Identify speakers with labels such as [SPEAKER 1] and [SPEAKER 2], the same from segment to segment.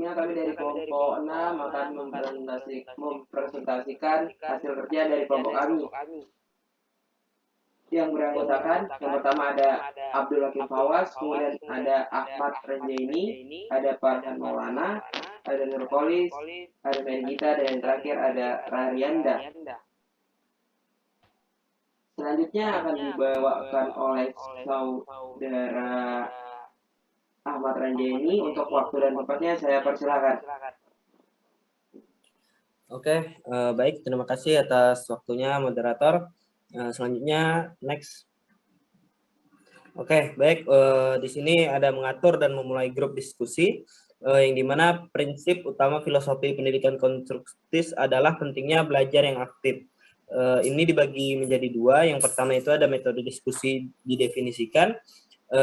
[SPEAKER 1] Sebelumnya kami dari kelompok 6 akan mempresentasikan hasil kerja dari kelompok kami yang beranggotakan. Yang pertama ada Abdul Hakim Fawas, kemudian ada Ahmad Renjaini, ada Farhan Maulana, ada Nurpolis, ada Megita, dan yang terakhir ada Rarianda. Selanjutnya akan dibawakan oleh saudara Ahmad Ranjani. Untuk waktu dan tempatnya saya persilakan.
[SPEAKER 2] Oke, baik, terima kasih atas waktunya moderator. Selanjutnya next. Oke, baik, di sini ada mengatur dan memulai grup diskusi yang dimana prinsip utama filosofi pendidikan konstruktif adalah pentingnya belajar yang aktif. Ini dibagi menjadi dua. Yang pertama itu ada metode diskusi didefinisikan.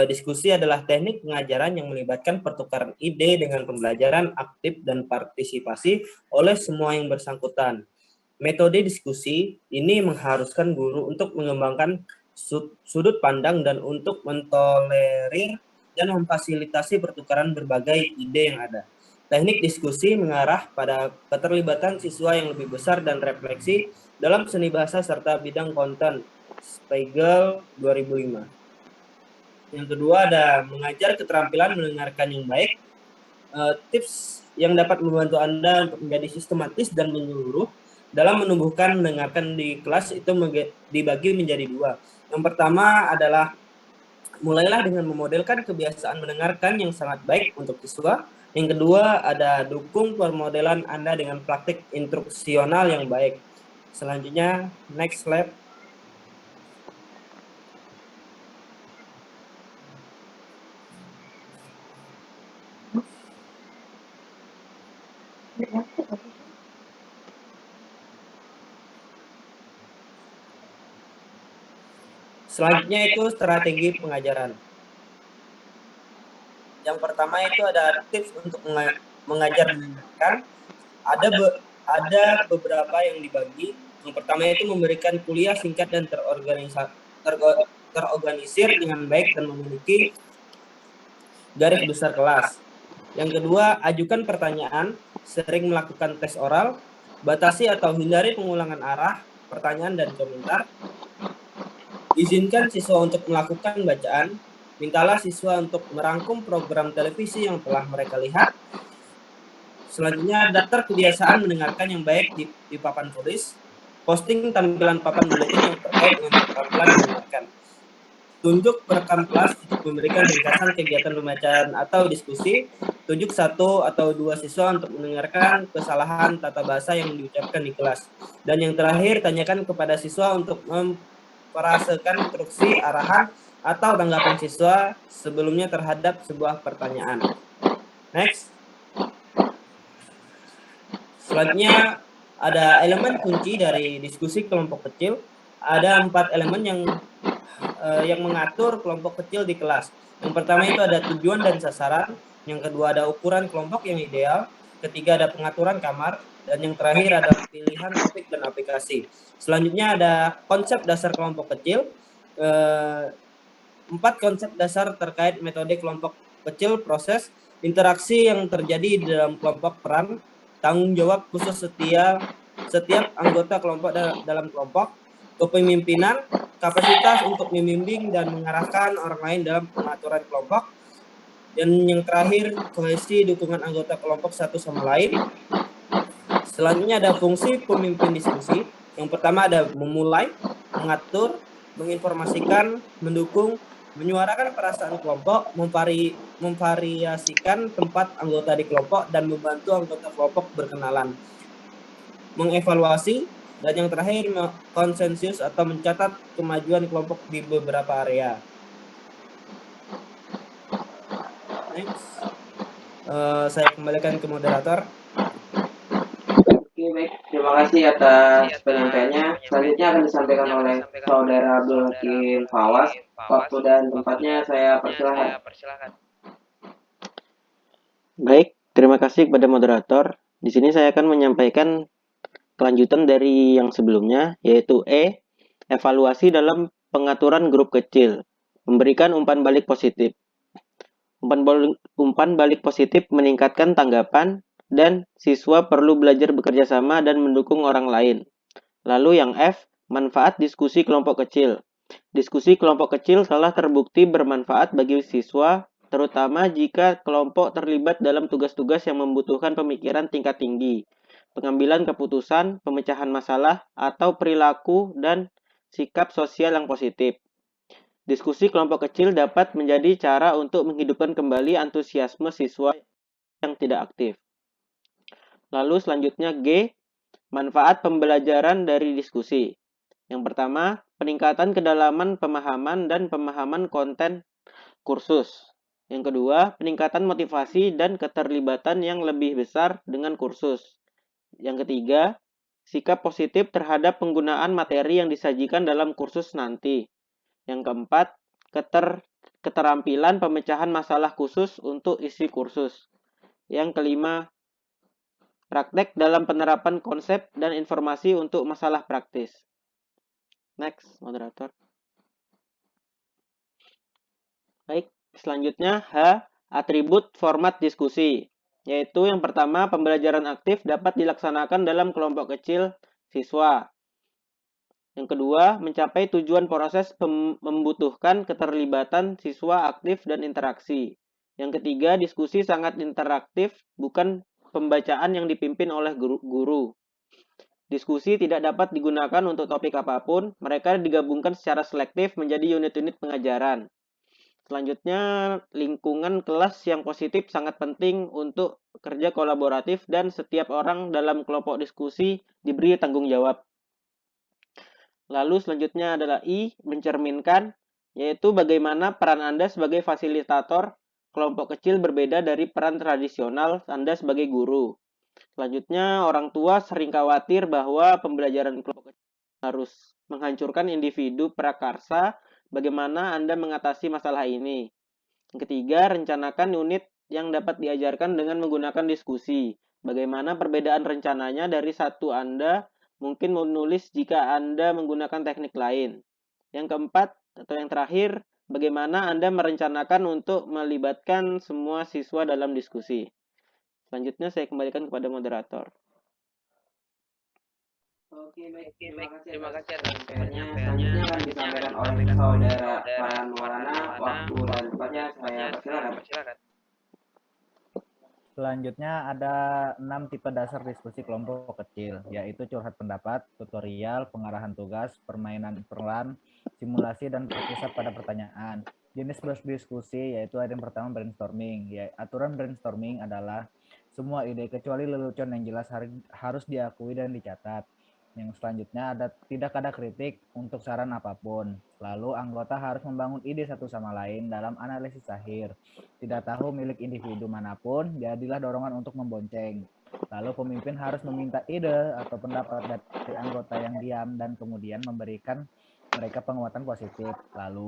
[SPEAKER 2] Diskusi adalah teknik pengajaran yang melibatkan pertukaran ide dengan pembelajaran aktif dan partisipasi oleh semua yang bersangkutan. Metode diskusi ini mengharuskan guru untuk mengembangkan sudut pandang dan untuk mentolerir dan memfasilitasi pertukaran berbagai ide yang ada. Teknik diskusi mengarah pada keterlibatan siswa yang lebih besar dan refleksi dalam seni bahasa serta bidang konten. Spiegel 2005. Yang kedua ada mengajar keterampilan mendengarkan yang baik. Tips yang dapat membantu Anda untuk menjadi sistematis dan menyeluruh dalam menumbuhkan mendengarkan di kelas itu dibagi menjadi dua. Yang pertama adalah mulailah dengan memodelkan kebiasaan mendengarkan yang sangat baik untuk siswa. Yang kedua ada dukung permodelan Anda dengan praktik instruksional yang baik. Selanjutnya next slide. Selanjutnya itu strategi pengajaran. Yang pertama itu ada tips untuk mengajar mendengarkan. Ada beberapa yang dibagi. Yang pertama itu memberikan kuliah singkat dan terorganisir dengan baik dan memiliki garis besar kelas. Yang kedua, ajukan pertanyaan, sering melakukan tes oral, batasi atau hindari pengulangan arah, pertanyaan dan komentar. Izinkan siswa untuk melakukan bacaan, mintalah siswa untuk merangkum program televisi yang telah mereka lihat. Selanjutnya, daftar kebiasaan mendengarkan yang baik di papan tulis, posting tampilan papan buletin yang terkait dengan keterampilan mendengarkan. Tunjuk perekam kelas untuk memberikan ringkasan kegiatan pembacaan atau diskusi. Tunjuk 1 atau 2 siswa untuk mendengarkan kesalahan tata bahasa yang diucapkan di kelas. Dan yang terakhir, tanyakan kepada siswa untuk memperasakan instruksi, arahan, atau tanggapan siswa sebelumnya terhadap sebuah pertanyaan. Next. Selanjutnya ada elemen kunci dari diskusi kelompok kecil. Ada 4 elemen yang mengatur kelompok kecil di kelas. Yang pertama itu ada tujuan dan sasaran. Yang kedua ada ukuran kelompok yang ideal. Ketiga ada pengaturan kamar. Dan yang terakhir ada pilihan topik dan aplikasi. Selanjutnya ada konsep dasar kelompok kecil. 4 konsep dasar terkait metode kelompok kecil, proses, interaksi yang terjadi di dalam kelompok, peran, tanggung jawab khusus setiap anggota kelompok dalam kelompok, kepemimpinan, kapasitas untuk membimbing dan mengarahkan orang lain dalam pengaturan kelompok, dan yang terakhir kohesi dukungan anggota kelompok satu sama lain. Selanjutnya ada fungsi pemimpin diskusi. Yang pertama ada memulai, mengatur, menginformasikan, mendukung, menyuarakan perasaan kelompok, memvariasikan tempat anggota di kelompok, dan membantu anggota kelompok berkenalan, mengevaluasi, dan yang terakhir konsensus atau mencatat kemajuan kelompok di beberapa area. Next. Saya kembalikan ke moderator.
[SPEAKER 1] Oke, baik. Terima kasih atas penyampaiannya. Selanjutnya akan disampaikan oleh saudara Abdul Hakim Fawas. Waktu dan tempatnya saya persilahkan.
[SPEAKER 3] Baik, terima kasih kepada moderator. Di sini saya akan menyampaikan kelanjutan dari yang sebelumnya, yaitu evaluasi dalam pengaturan grup kecil, memberikan umpan balik positif. Umpan balik positif meningkatkan tanggapan, dan siswa perlu belajar bekerja sama dan mendukung orang lain. Lalu yang F, manfaat diskusi kelompok kecil. Diskusi kelompok kecil telah terbukti bermanfaat bagi siswa, terutama jika kelompok terlibat dalam tugas-tugas yang membutuhkan pemikiran tingkat tinggi, pengambilan keputusan, pemecahan masalah, atau perilaku dan sikap sosial yang positif. Diskusi kelompok kecil dapat menjadi cara untuk menghidupkan kembali antusiasme siswa yang tidak aktif. Lalu selanjutnya G, manfaat pembelajaran dari diskusi. Yang pertama, peningkatan kedalaman pemahaman dan pemahaman konten kursus. Yang kedua, peningkatan motivasi dan keterlibatan yang lebih besar dengan kursus. Yang ketiga, sikap positif terhadap penggunaan materi yang disajikan dalam kursus nanti. Yang keempat, keterampilan pemecahan masalah khusus untuk isi kursus. Yang kelima, praktek dalam penerapan konsep dan informasi untuk masalah praktis. Next, moderator. Baik, selanjutnya H, atribut format diskusi. Yaitu yang pertama, pembelajaran aktif dapat dilaksanakan dalam kelompok kecil siswa. Yang kedua, mencapai tujuan proses membutuhkan keterlibatan siswa aktif dan interaksi. Yang ketiga, diskusi sangat interaktif, bukan pembacaan yang dipimpin oleh guru. Diskusi tidak dapat digunakan untuk topik apapun, mereka digabungkan secara selektif menjadi unit-unit pengajaran. Selanjutnya, lingkungan kelas yang positif sangat penting untuk kerja kolaboratif dan setiap orang dalam kelompok diskusi diberi tanggung jawab. Lalu selanjutnya adalah I, mencerminkan, yaitu bagaimana peran Anda sebagai fasilitator kelompok kecil berbeda dari peran tradisional Anda sebagai guru. Selanjutnya, orang tua sering khawatir bahwa pembelajaran kelompok kecil harus menghancurkan individu prakarsa. Bagaimana Anda mengatasi masalah ini? Yang ketiga, rencanakan unit yang dapat diajarkan dengan menggunakan diskusi. Bagaimana perbedaan rencananya dari satu Anda mungkin menulis jika Anda menggunakan teknik lain. Yang keempat, atau yang terakhir, bagaimana Anda merencanakan untuk melibatkan semua siswa dalam diskusi. Selanjutnya saya kembalikan kepada moderator.
[SPEAKER 1] Oke, baik. Terima kasih atas penyampaiannya. Selanjutnya akan disampaikan oleh saudara Farhan Maulana. Waktu dan tempatnya saya persilakan.
[SPEAKER 4] Selanjutnya ada 6 tipe dasar diskusi kelompok kecil, yaitu curhat pendapat, tutorial, pengarahan tugas, permainan peran, simulasi, dan berpusat pada pertanyaan. Jenis berdiskusi yaitu ada yang pertama brainstorming. Aturan brainstorming adalah semua ide kecuali lelucon yang jelas harus diakui dan dicatat. Yang selanjutnya tidak ada kritik untuk saran apapun. Lalu anggota harus membangun ide satu sama lain dalam analisis akhir. Tidak tahu milik individu manapun, jadilah dorongan untuk membonceng. Lalu pemimpin harus meminta ide atau pendapat dari anggota yang diam dan kemudian memberikan mereka penguatan positif. Lalu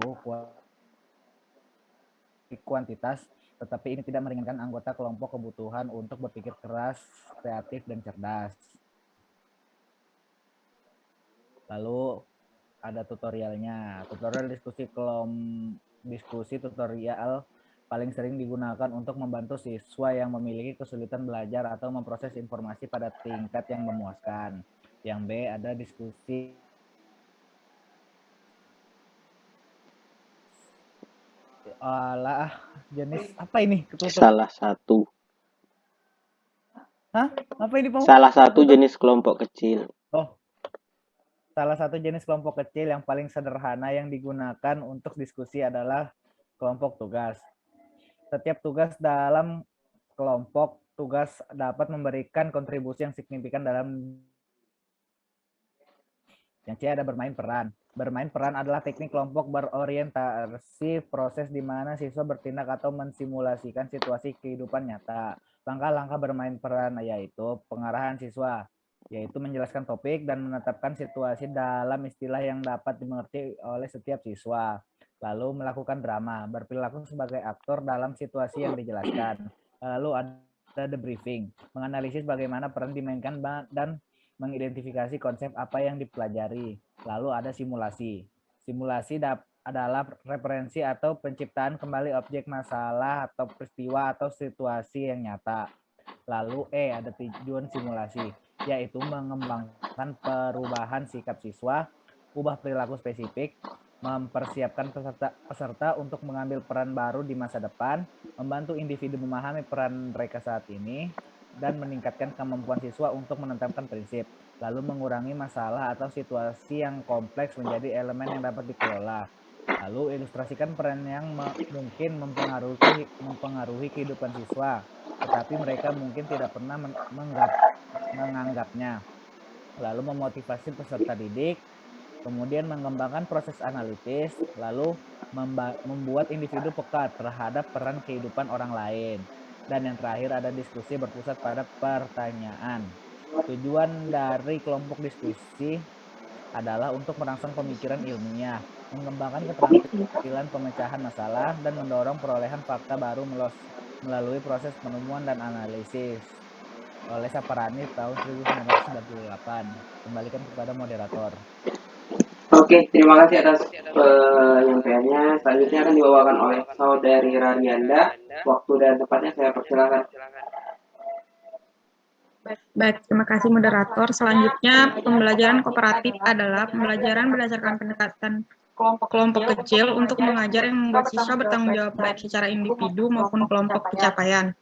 [SPEAKER 4] kuantitas, tetapi ini tidak meringankan anggota kelompok kebutuhan untuk berpikir keras, kreatif, dan cerdas. Lalu ada tutorialnya. Tutorial diskusi tutorial paling sering digunakan untuk membantu siswa yang memiliki kesulitan belajar atau memproses informasi pada tingkat yang memuaskan. Yang B ada diskusi jenis apa ini?
[SPEAKER 3] Salah satu.
[SPEAKER 4] Hah? Apa ini, Pak?
[SPEAKER 3] Salah satu jenis kelompok kecil.
[SPEAKER 4] Oh. Salah satu jenis kelompok kecil yang paling sederhana yang digunakan untuk diskusi adalah kelompok tugas. Setiap tugas dalam kelompok tugas dapat memberikan kontribusi yang signifikan dalam. Yang C ada bermain peran. Bermain peran adalah teknik kelompok berorientasi proses di mana siswa bertindak atau mensimulasikan situasi kehidupan nyata. Langkah-langkah bermain peran yaitu pengarahan siswa, yaitu menjelaskan topik dan menetapkan situasi dalam istilah yang dapat dimengerti oleh setiap siswa. Lalu melakukan drama, berperilaku sebagai aktor dalam situasi yang dijelaskan. Lalu ada debriefing, menganalisis bagaimana peran dimainkan dan mengidentifikasi konsep apa yang dipelajari. Lalu ada simulasi. Simulasi adalah referensi atau penciptaan kembali objek masalah atau peristiwa atau situasi yang nyata. Lalu ada tujuan simulasi, yaitu mengembangkan perubahan sikap siswa, ubah perilaku spesifik, mempersiapkan peserta untuk mengambil peran baru di masa depan, membantu individu memahami peran mereka saat ini, dan meningkatkan kemampuan siswa untuk menetapkan prinsip, lalu mengurangi masalah atau situasi yang kompleks menjadi elemen yang dapat dikelola. Lalu ilustrasikan peran yang mungkin mempengaruhi kehidupan siswa, tetapi mereka mungkin tidak pernah menganggapnya. Lalu memotivasi peserta didik, kemudian mengembangkan proses analitis, lalu membuat individu peka terhadap peran kehidupan orang lain. Dan yang terakhir ada diskusi berpusat pada pertanyaan. Tujuan dari kelompok diskusi adalah untuk merangsang pemikiran ilmiah, mengembangkan keterampilan pemecahan masalah, dan mendorong perolehan fakta baru melalui proses penemuan dan analisis oleh Saparani tahun 1998. Kembalikan kepada moderator.
[SPEAKER 1] Oke, terima kasih atas penyampaiannya. Selanjutnya akan dibawakan oleh Saudari Rarianda. Waktu dan tempatnya saya persilakan.
[SPEAKER 5] Baik, terima kasih moderator. Selanjutnya, pembelajaran kooperatif adalah pembelajaran berdasarkan pendekatan kelompok kecil untuk mengajar yang membuat siswa bertanggung jawab baik secara individu maupun kelompok pencapaian.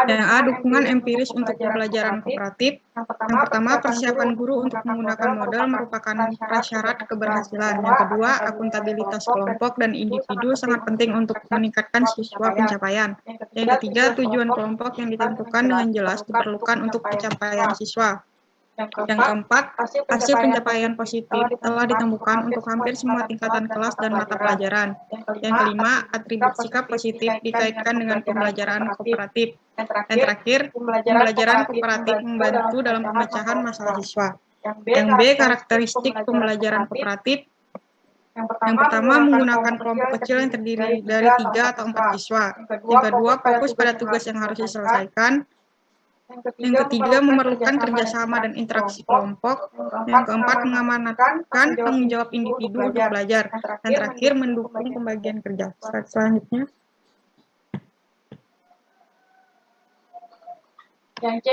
[SPEAKER 5] Yang A, dukungan empiris untuk pembelajaran kooperatif. Yang pertama, persiapan guru untuk menggunakan model merupakan prasyarat keberhasilan. Yang kedua, akuntabilitas kelompok dan individu sangat penting untuk meningkatkan siswa pencapaian. Yang ketiga, tujuan kelompok yang ditentukan dengan jelas diperlukan untuk pencapaian siswa. Yang keempat, hasil pencapaian positif telah ditemukan untuk hampir semua tingkatan kelas dan mata pelajaran. Yang kelima, atribut sikap positif dikaitkan dengan pembelajaran kooperatif. Yang terakhir, pembelajaran kooperatif membantu dalam pemecahan masalah siswa. Yang B, karakteristik pembelajaran kooperatif. Yang pertama, menggunakan kelompok kecil yang terdiri dari 3 atau 4 siswa. Yang kedua, fokus pada tugas yang harus diselesaikan. Yang ketiga, memerlukan kerjasama dan interaksi kelompok. Yang keempat, mengamanatkan tanggung jawab individu untuk belajar. Dan terakhir, mendukung pembagian kerja. Slide selanjutnya.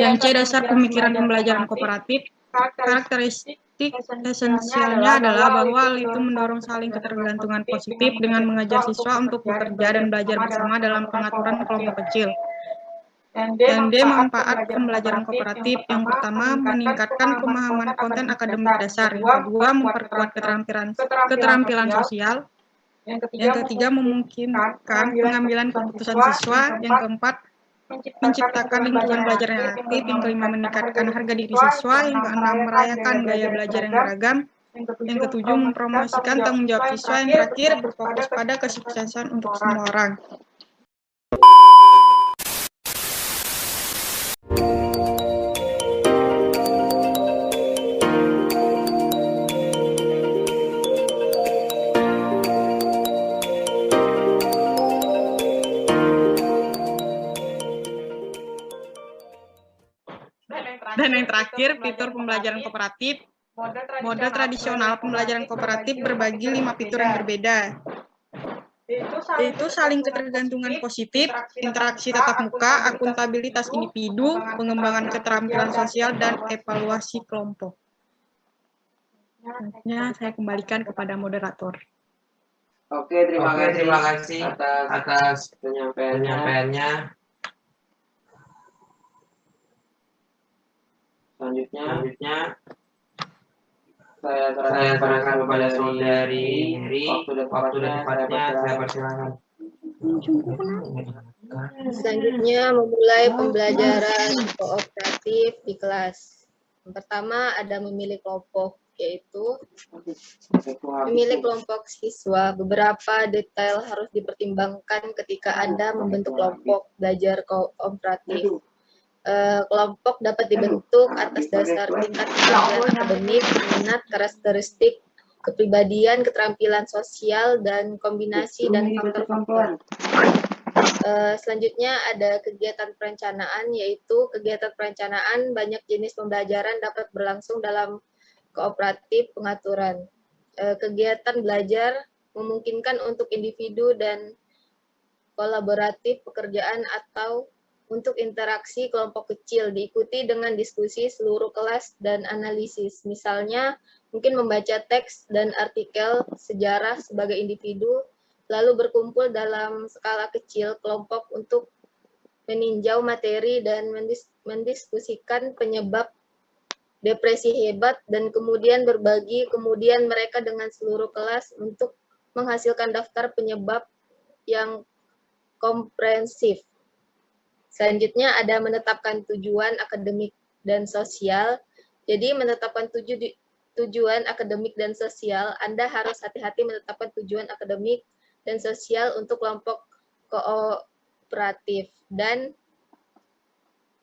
[SPEAKER 5] Yang C, dasar pemikiran pembelajaran kooperatif. Karakteristik esensialnya adalah bahwa hal itu mendorong saling ketergantungan positif dengan mengajar siswa untuk bekerja dan belajar bersama dalam pengaturan kelompok kecil. Yang D, manfaat pembelajaran kooperatif. Yang pertama, meningkatkan pemahaman konten akademik dasar. Yang kedua, memperkuat keterampilan sosial. Yang ketiga, memungkinkan pengambilan keputusan siswa. Yang keempat, menciptakan lingkungan belajar yang aktif. Yang kelima, meningkatkan harga diri siswa. Yang keenam, merayakan gaya belajar yang beragam. Yang ketujuh, mempromosikan tanggung jawab siswa. Yang terakhir, berfokus pada kesuksesan untuk semua orang. Dan yang terakhir, fitur pembelajaran kooperatif. Model tradisional pembelajaran kooperatif berbagi 5 fitur yang berbeda, yaitu saling ketergantungan positif, interaksi tatap muka, akuntabilitas individu, pengembangan keterampilan sosial, dan evaluasi kelompok. Selanjutnya saya kembalikan kepada moderator.
[SPEAKER 1] Oke, terima kasih atas penyampaiannya. Selanjutnya saya serahkan kepada Saudari Heri. Waktu dan tempatnya saya persilakan.
[SPEAKER 6] Selanjutnya memulai pembelajaran kooperatif di kelas. Yang pertama ada memilih kelompok, yaitu memilih kelompok siswa. Beberapa detail harus dipertimbangkan ketika Anda membentuk kelompok belajar kooperatif. Kelompok dapat dibentuk atas dasar tingkat keterampilan akademik, minat, karakteristik, kepribadian, keterampilan sosial, dan kombinasi dan faktor-faktor. Selanjutnya ada kegiatan perencanaan, yaitu kegiatan perencanaan banyak jenis pembelajaran dapat berlangsung dalam kooperatif pengaturan. Kegiatan belajar memungkinkan untuk individu dan kolaboratif pekerjaan atau untuk interaksi kelompok kecil, diikuti dengan diskusi seluruh kelas dan analisis. Misalnya, mungkin membaca teks dan artikel sejarah sebagai individu, lalu berkumpul dalam skala kecil kelompok untuk meninjau materi dan mendiskusikan penyebab depresi hebat, dan kemudian berbagi kemudian mereka dengan seluruh kelas untuk menghasilkan daftar penyebab yang komprehensif. Selanjutnya ada menetapkan tujuan akademik dan sosial. Jadi menetapkan tujuan akademik dan sosial, Anda harus hati-hati menetapkan tujuan akademik dan sosial untuk kelompok kooperatif dan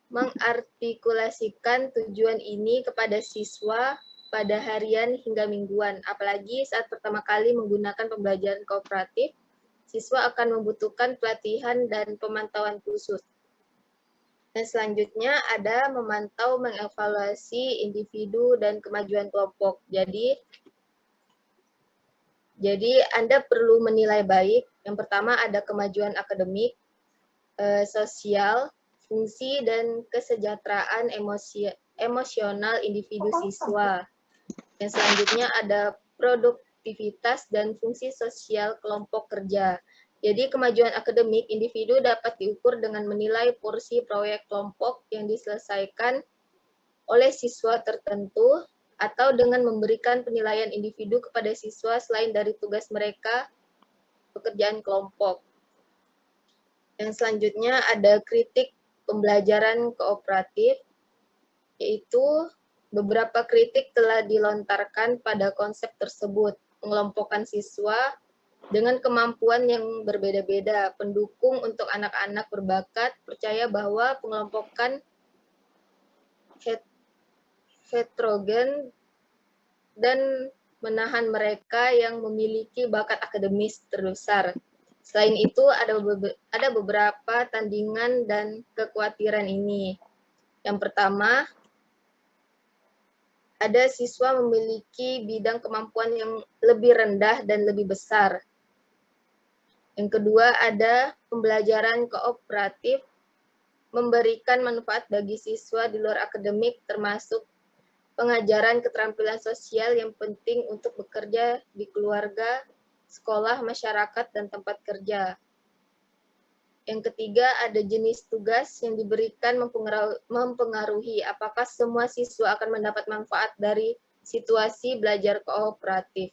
[SPEAKER 6] mengartikulasikan tujuan ini kepada siswa pada harian hingga mingguan. Apalagi saat pertama kali menggunakan pembelajaran kooperatif, siswa akan membutuhkan pelatihan dan pemantauan khusus. Dan selanjutnya ada memantau, mengevaluasi individu dan kemajuan kelompok. Jadi Anda perlu menilai baik. Yang pertama ada kemajuan akademik, sosial, fungsi dan kesejahteraan emosional individu siswa. Yang selanjutnya ada produktivitas dan fungsi sosial kelompok kerja. Jadi kemajuan akademik individu dapat diukur dengan menilai porsi proyek kelompok yang diselesaikan oleh siswa tertentu atau dengan memberikan penilaian individu kepada siswa selain dari tugas mereka pekerjaan kelompok. Yang selanjutnya ada kritik pembelajaran kooperatif, yaitu beberapa kritik telah dilontarkan pada konsep tersebut. Mengelompokkan siswa dengan kemampuan yang berbeda-beda, pendukung untuk anak-anak berbakat, percaya bahwa pengelompokan heterogen dan menahan mereka yang memiliki bakat akademis terbesar. Selain itu, ada beberapa tandingan dan kekhawatiran ini. Yang pertama, ada siswa memiliki bidang kemampuan yang lebih rendah dan lebih besar. Yang kedua, ada pembelajaran kooperatif memberikan manfaat bagi siswa di luar akademik, termasuk pengajaran keterampilan sosial yang penting untuk bekerja di keluarga, sekolah, masyarakat, dan tempat kerja. Yang ketiga, ada jenis tugas yang diberikan mempengaruhi apakah semua siswa akan mendapat manfaat dari situasi belajar kooperatif.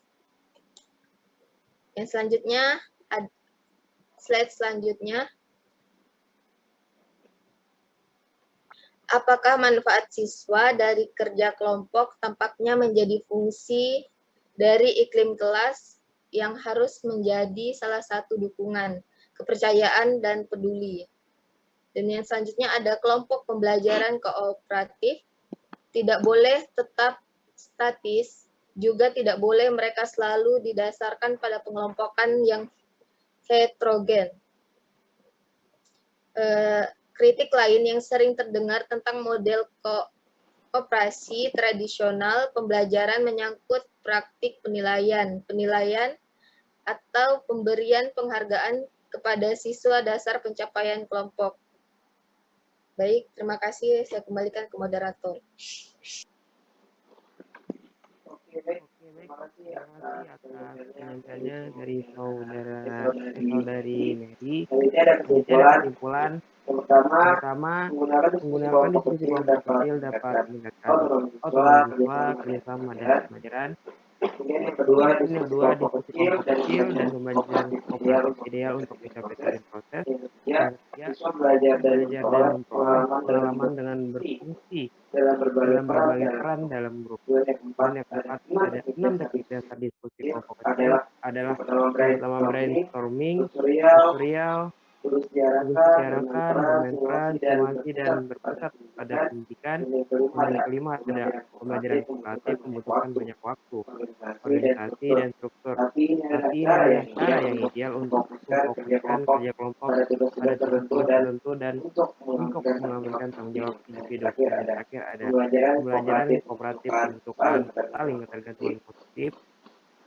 [SPEAKER 6] Yang selanjutnya, slide selanjutnya. Apakah manfaat siswa dari kerja kelompok tampaknya menjadi fungsi dari iklim kelas yang harus menjadi salah satu dukungan, kepercayaan, dan peduli. Dan yang selanjutnya ada kelompok pembelajaran kooperatif, tidak boleh tetap statis, juga tidak boleh mereka selalu didasarkan pada pengelompokan yang heterogen. Kritik lain yang sering terdengar tentang model kooperasi tradisional pembelajaran menyangkut praktik penilaian atau pemberian penghargaan kepada siswa dasar pencapaian kelompok. Baik, terima kasih. Saya kembalikan ke moderator.
[SPEAKER 7] Terima kasih atas penyampaiannya dari saudari Mary.
[SPEAKER 1] Selanjutnya ada
[SPEAKER 7] kesimpulan.
[SPEAKER 1] Yang pertama,
[SPEAKER 7] menggunakan diskusi kelompok kecil dapat meningkatkan otonomi siswa, kerjasama dan pembelajaran.
[SPEAKER 1] Kemudian yang kedua,
[SPEAKER 7] diskusi kelompok kecil dan pembelajaran kooperatif ideal untuk mencapai target proses. Yang ketiga,
[SPEAKER 1] siswa belajar dan
[SPEAKER 7] memperoleh pengalaman dengan berfungsi dalam berbagai peran dalam grup. Dan yang keempat, ada 6 teknik dasar diskusi kelompok kecil adalah pertama brainstorming, tutorial, bicarakan, bermain peran, simulasi, dan berpusat pada pendidikan. Kemudian yang kelima ada pembelajaran kooperatif membutuhkan banyak waktu, organisasi, dan struktur. Tapi ini adalah cara yang ideal untuk memfokuskan kerja kelompok pada tugas tertentu dan untuk mengamankan tanggung jawab individu. Dan yang terakhir ada pembelajaran kooperatif membutuhkan saling ketergantungan positif,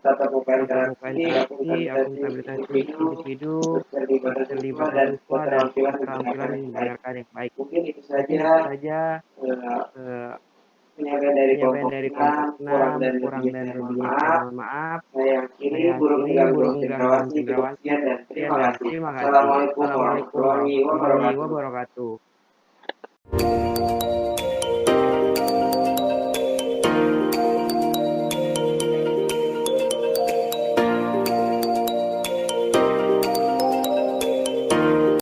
[SPEAKER 1] tatap muka
[SPEAKER 7] interaksi,
[SPEAKER 1] interaksi,
[SPEAKER 7] akuntabilitas individu,
[SPEAKER 1] keterlibatan siswa
[SPEAKER 7] keterlibatan siswa, dan
[SPEAKER 1] keterampilan
[SPEAKER 7] keterampilan
[SPEAKER 1] mendengarkan yang baik.
[SPEAKER 7] mendengarkan yang baik.
[SPEAKER 1] Mungkin itu
[SPEAKER 7] Mungkin itu
[SPEAKER 1] saja
[SPEAKER 7] saja
[SPEAKER 1] penyampaian dari
[SPEAKER 7] penyampaian
[SPEAKER 1] kelompok
[SPEAKER 7] dari
[SPEAKER 1] 6,
[SPEAKER 7] kelompok 6,
[SPEAKER 1] kurang dan lebihnya saya mohon maaf.
[SPEAKER 7] Saya
[SPEAKER 1] Saya
[SPEAKER 7] akhiri,
[SPEAKER 1] Guru
[SPEAKER 7] Guru
[SPEAKER 1] Enggang
[SPEAKER 7] Enggang
[SPEAKER 1] cukup
[SPEAKER 7] Cendrawasih,
[SPEAKER 1] sekian dan terima kasih.
[SPEAKER 7] Terima kasih.
[SPEAKER 1] Assalamualaikum
[SPEAKER 7] Assalamualaikum
[SPEAKER 1] warahmatullahi
[SPEAKER 7] warahmatullahi
[SPEAKER 1] wabarakatuh.
[SPEAKER 7] wabarakatuh.